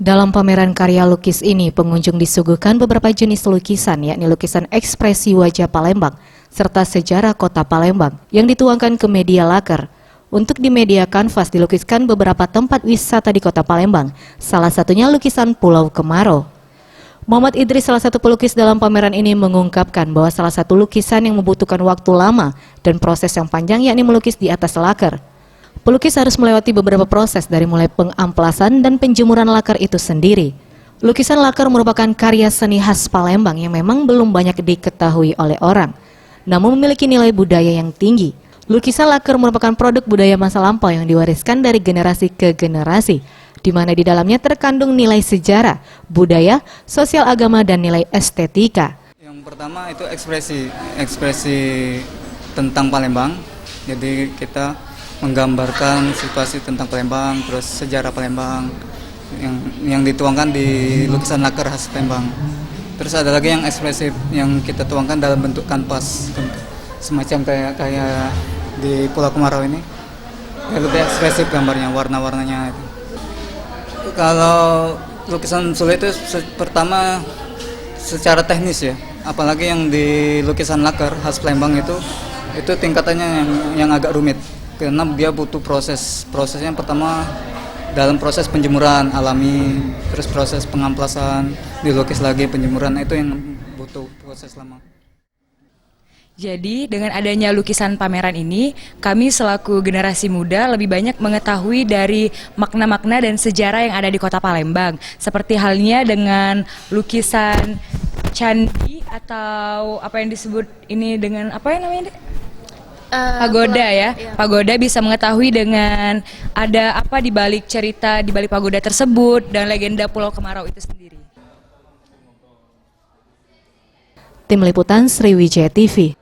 Dalam pameran karya lukis ini, pengunjung disuguhkan beberapa jenis lukisan, yakni lukisan ekspresi wajah Palembang, serta sejarah kota Palembang, yang dituangkan ke media laker. Untuk di media kanvas dilukiskan beberapa tempat wisata di kota Palembang, salah satunya lukisan Pulau Kemarau. Muhammad Idris, salah satu pelukis dalam pameran ini, mengungkapkan bahwa salah satu lukisan yang membutuhkan waktu lama dan proses yang panjang yakni melukis di atas laker. Pelukis harus melewati beberapa proses dari mulai pengamplasan dan penjemuran laker itu sendiri. Lukisan laker merupakan karya seni khas Palembang yang memang belum banyak diketahui oleh orang, namun memiliki nilai budaya yang tinggi. Lukisan laker merupakan produk budaya masa lampau yang diwariskan dari generasi ke generasi, di mana di dalamnya terkandung nilai sejarah, budaya, sosial agama, dan nilai estetika. Yang pertama itu ekspresi tentang Palembang. Jadi kita menggambarkan situasi tentang Palembang, terus sejarah Palembang yang dituangkan di lukisan laker khas Palembang. Terus ada lagi yang ekspresif yang kita tuangkan dalam bentuk kanvas, semacam kayak di Pulau Kemarau ini. Lebih ekspresif gambarnya, warna-warnanya itu. Kalau lukisan sulit itu pertama secara teknis ya, apalagi yang di lukisan laker khas Palembang itu tingkatannya yang agak rumit. Karena dia butuh prosesnya pertama dalam proses penjemuran alami, terus proses pengamplasan, dilukis lagi penjemuran, itu yang butuh proses lama. Jadi dengan adanya lukisan pameran ini, kami selaku generasi muda lebih banyak mengetahui dari makna-makna dan sejarah yang ada di kota Palembang. Seperti halnya dengan lukisan candi atau apa yang disebut ini dengan apa yang namanya? Pagoda ya. Iya. Pagoda, bisa mengetahui dengan ada apa di balik cerita di balik pagoda tersebut dan legenda Pulau Kemarau itu sendiri. Tim Liputan Sriwijaya TV.